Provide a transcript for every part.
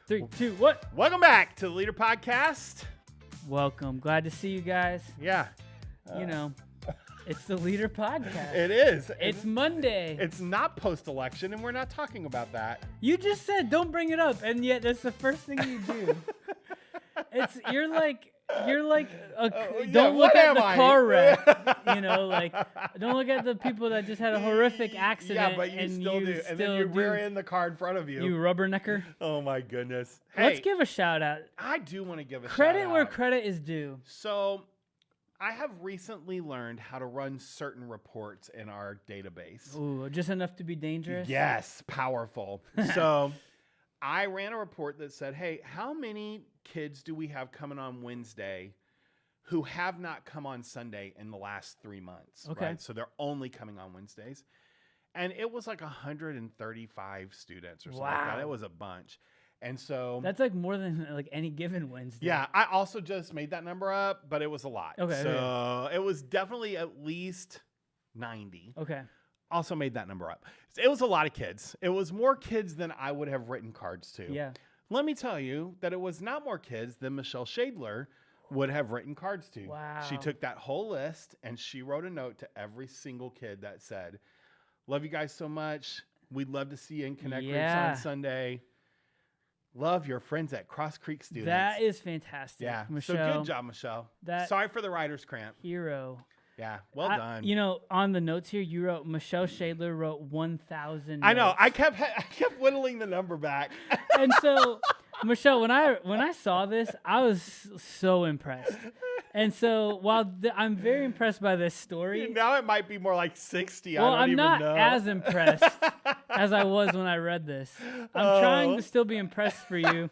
3, 2, 1. Welcome back to the Leader Podcast. Welcome. Glad to see you guys. Yeah. It's the Leader Podcast. It is. It's Monday. It's not post-election, and we're not talking about that. You just said don't bring it up, and yet that's the first thing you do. You're like don't look at the car wreck. Don't look at the people that just had a horrific accident. Yeah, but you still do. And then you rear in the car in front of you. You rubbernecker. Oh my goodness. Hey, let's give a shout out. I do want to give a credit shout out. where credit is due. So I have recently learned how to run certain reports in our database. Ooh, just enough to be dangerous? Yes, powerful. So I ran a report that said, hey, how many kids do we have coming on Wednesday who have not come on Sunday in the last 3 months? Okay. Right? So they're only coming on Wednesdays. And it was like 135 students or something like that. It was a bunch. And so that's like more than like any given Wednesday. Yeah, I also just made that number up, but it was a lot. Okay. So it was definitely at least 90. Okay. Also made that number up. It was a lot of kids. It was more kids than I would have written cards to. Yeah. Let me tell you that it was not more kids than Michelle Shadler would have written cards to. Wow. She took that whole list and she wrote a note to every single kid that said, love you guys so much. We'd love to see you in Connect Groups on Sunday. Love your friends at Cross Creek students. That is fantastic. Yeah. Michelle. So good job, Michelle. That Sorry for the writer's cramp. Hero. Yeah. Well done. On the notes here, you wrote Michelle Shadler wrote 1,000. I know. notes. I kept whittling the number back. And so, Michelle, when I saw this, I was so impressed. And so, while I'm very impressed by this story, Now it might be more like 60. well, I don't I'm even not know. as impressed as I was when I read this. I'm trying to still be impressed for you,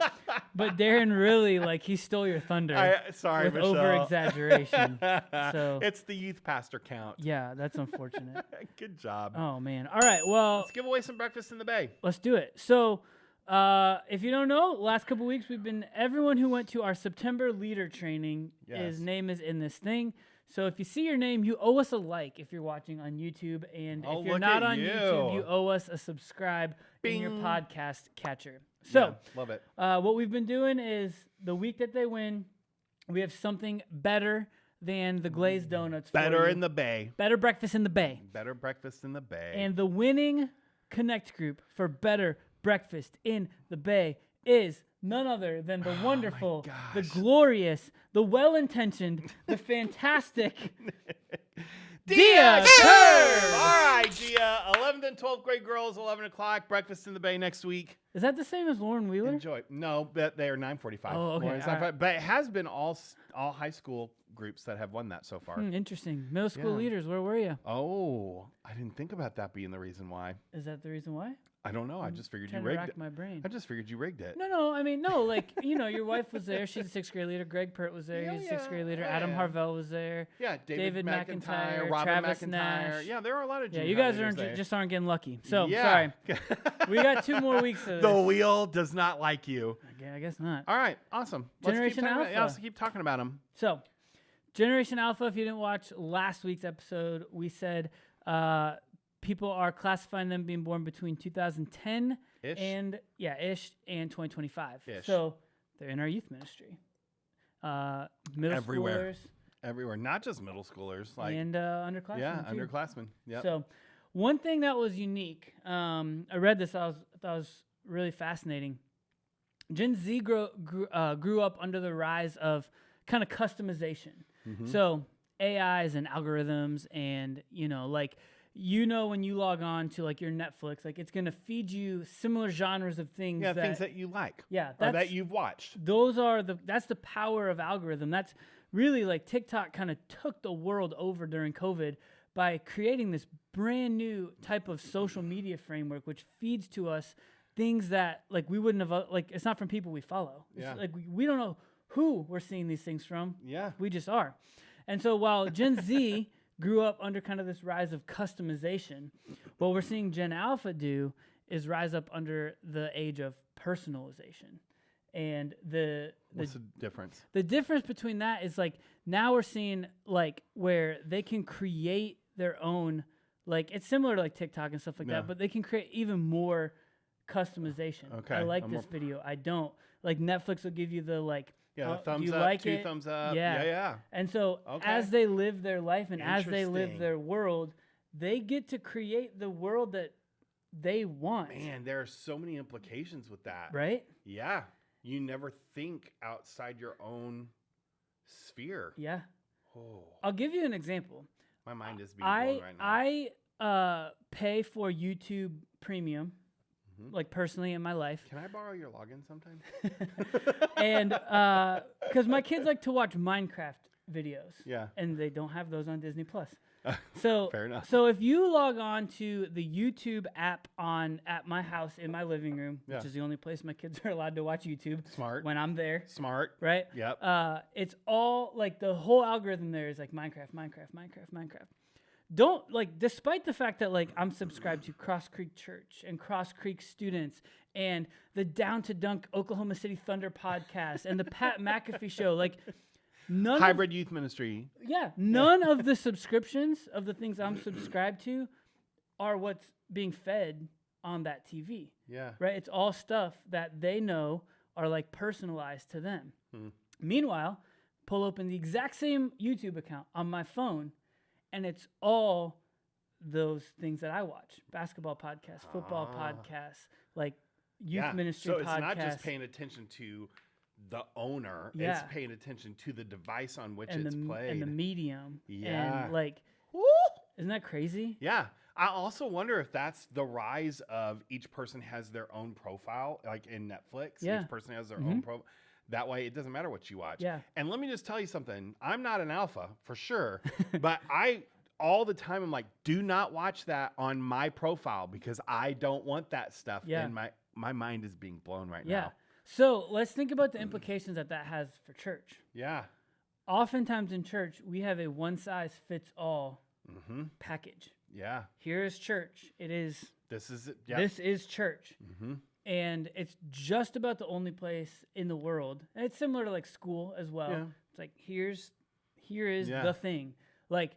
but Darren really he stole your thunder. Sorry, with Michelle. over exaggeration. So it's the youth pastor count. yeah, that's unfortunate. Good job. Oh man. All right. Well, Let's give away some breakfast in the Bay. let's do it. So, if you don't know, last couple weeks everyone who went to our September leader training, Yes. his name is in this thing. So if you see your name, you owe us a like if you're watching on YouTube, and if you're look not at on you. YouTube, you owe us a subscribe in your Bing. podcast catcher. So Yeah, love it. what we've been doing is the week that they win, we have something better than the glazed donuts. Better for in the Bay. better breakfast in the Bay. Better breakfast in the Bay. And the winning Connect group for Better Breakfast in the Bay is none other than the wonderful, the glorious, the well-intentioned, the fantastic Dia Curve! All right, Dia. 11th and 12th grade girls, 11 o'clock. Breakfast in the Bay next week. Is that the same as Lauren Wheeler? Enjoy. No, but they are 9:45. Oh, okay, Lauren's all right. 9:45. But it has been all high school groups that have won that so far. Interesting. Middle school Yeah. leaders, where were you? Oh, I didn't think about that being the reason why. Is that the reason why? I don't know. I just figured you Trying to rigged rack it. my brain. I just figured you rigged it. No. I mean, no. Your wife was there. She's a 6th grade leader. Greg Pert was there. Yeah, He's a 6th grade leader. yeah, Adam yeah. Harvell was there. Yeah, David McIntyre, Robin Travis McIntyre. Nash. Yeah, there are a lot of Yeah, junior you guys high leaders there. just aren't getting lucky. So Yeah. sorry. We got 2 more weeks of this. The wheel does not like you. I guess not. All right, awesome. Generation Alpha. Let's keep talking about them. So, Generation Alpha, if you didn't watch last week's episode, we said people are classifying them being born between 2010 Ish. and 2025. Ish. So, they're in our youth ministry. Middle Everywhere. schoolers Everywhere, not just middle schoolers. and underclassmen. Yeah, too. underclassmen. Yeah. So, one thing that was unique, I read this, I thought was really fascinating. Gen Z grew up under the rise of kind of customization. Mm-hmm. So AIs and algorithms, and when you log on to your Netflix, it's gonna feed you similar genres of things. Yeah, things that you like. Yeah, or that you've watched. That's the power of algorithm. That's really TikTok kind of took the world over during COVID by creating this brand new type of social media framework, which feeds to us things that we wouldn't have it's not from people we follow. Yeah. It's we don't know who we're seeing these things from. Yeah. We just are. And so while Gen Z grew up under kind of this rise of customization, what we're seeing Gen Alpha do is rise up under the age of personalization. And What's the difference? the difference between that is now we're seeing where they can create their own, it's similar to TikTok and stuff like Yeah. that, but they can create even more customization. Okay. I like this video. I don't. Like Netflix will give you the like, Yeah, do thumbs you up, like 2 it? thumbs up. Yeah. Yeah. And so Okay. as they live their life and as they live Interesting. their world, they get to create the world that they want. Man, there are so many implications with that. Right? Yeah. You never think outside your own sphere. Yeah. Oh, I'll give you an example. my mind is being blown right now. I pay for YouTube Premium, like personally in my life. Can I borrow your login sometime? And because my kids like to watch Minecraft videos. Yeah. And they don't have those on Disney Plus. So Fair enough. So if you log on to the YouTube app at my house in my living room, which is the only place my kids are allowed to watch YouTube. Smart. When I'm there. Smart. Right? Yep. It's all like the whole algorithm there is like Minecraft. Don't like, despite the fact that like I'm subscribed to Cross Creek Church and Cross Creek Students and the Down to Dunk Oklahoma City Thunder podcast and the Pat McAfee show, like Hybrid youth ministry. Yeah, none of the subscriptions of the things I'm subscribed to are what's being fed on that TV. Yeah. Right? It's all stuff that they know are like personalized to them. Meanwhile, pull open the exact same YouTube account on my phone, and it's all those things that I watch. Basketball podcasts, football podcasts, like youth ministry podcasts. So it's not just paying attention to the owner. Yeah. It's paying attention to the device on which it's played. And the medium. Yeah. And like, isn't that crazy? Yeah. I also wonder if that's the rise of each person has their own profile, like in Netflix. Yeah. Each person has their own profile. That way, it doesn't matter what you watch. Yeah. And let me just tell you something. I'm not an alpha for sure, but all the time, I'm like, do not watch that on my profile because I don't want that stuff. Yeah. And my mind is being blown right Yeah. now. So let's think about the implications that has for church. Yeah. Oftentimes in church, we have a one-size-fits-all package. Yeah. Here is church. This is it. Yeah. This is church. And it's just about the only place in the world. And it's similar to like school as well. Yeah. It's like here is the thing. Like,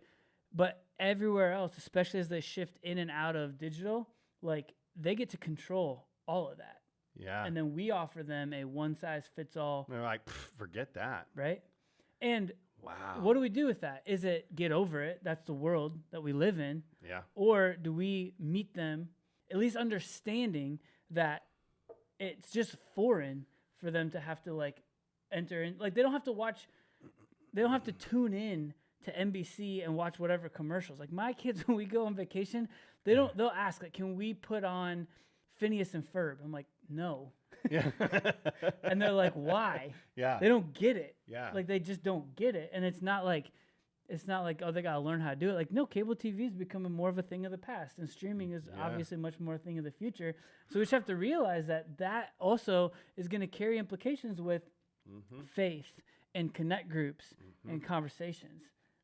but everywhere else, especially as they shift in and out of digital, like they get to control all of that. Yeah. And then we offer them a one-size-fits-all. They're like, forget that. Right? And wow. What do we do with that? Is it get over it? That's the world that we live in. Yeah. Or do we meet them, at least understanding that it's just foreign for them to have to like enter in? Like they don't have to tune in to NBC and watch whatever commercials. Like my kids, when we go on vacation, they'll ask, like, can we put on Phineas and Ferb? I'm like, no. Yeah. And they're like, why? Yeah. They don't get it. Yeah. Like they just don't get it. And it's not like, oh, they got to learn how to do it. Like, no, cable TV is becoming more of a thing of the past, and streaming is obviously much more a thing of the future. So we just have to realize that also is going to carry implications with faith and connect groups and conversations.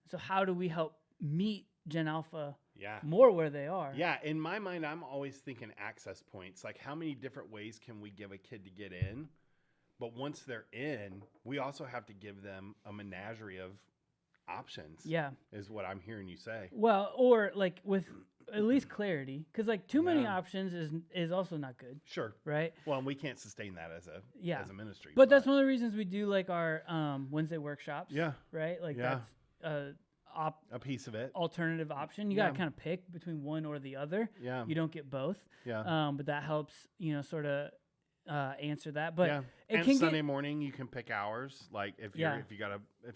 So how do we help meet Gen Alpha more where they are? Yeah, in my mind, I'm always thinking access points. Like, how many different ways can we give a kid to get in? But once they're in, we also have to give them a menagerie of options. Yeah. Is what I'm hearing you say. Well, or like with at least clarity, because like too many options is also not good. Sure. Right? Well, and we can't sustain that as a ministry. But that's one of the reasons we do like our Wednesday workshops. Yeah. Right? Like that's a piece of it. Alternative option. You got to kind of pick between one or the other. Yeah. You don't get both. Yeah. But that helps, sort of answer that. But it and can Sunday morning you can pick hours. Like if you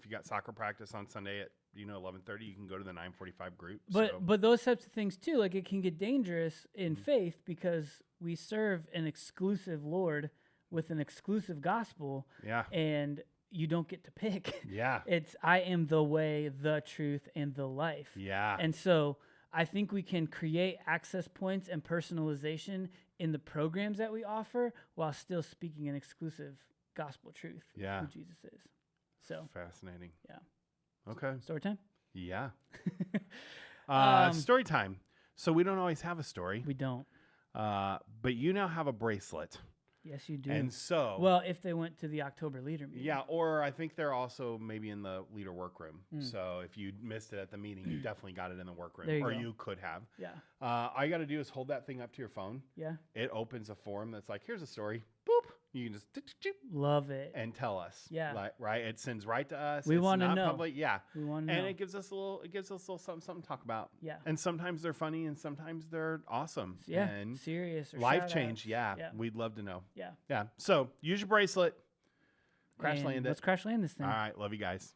got soccer practice on Sunday at 11:30, you can go to the 9:45 group. But those types of things too, like it can get dangerous in faith because we serve an exclusive Lord with an exclusive gospel. Yeah. And you don't get to pick. Yeah. It's I am the way, the truth, and the life. Yeah. And so I think we can create access points and personalization in the programs that we offer while still speaking an exclusive gospel truth of who Jesus is. So fascinating. Yeah. Okay. Story time? Yeah. Story time. So we don't always have a story. We don't. But you now have a bracelet. Yes, you do. And so, well, if they went to the October leader meeting. yeah, or I think they're also maybe in the leader workroom. So if you missed it at the meeting, you definitely got it in the workroom, There you or go. you could have. Yeah. All you got to do is hold that thing up to your phone. Yeah. It opens a form that's like, here's a story. Boop. You can just love it and tell us. Yeah. Like, right. It sends right to us. We want to know. Public. Yeah. We want to know. And it gives us a little something to talk about. Yeah. And sometimes they're funny and sometimes they're awesome. Yeah. And serious or life shout-outs. change. Yeah. Yeah. We'd love to know. Yeah. Yeah. So use your bracelet. Crash And land it. let's crash land this thing. All right. Love you guys.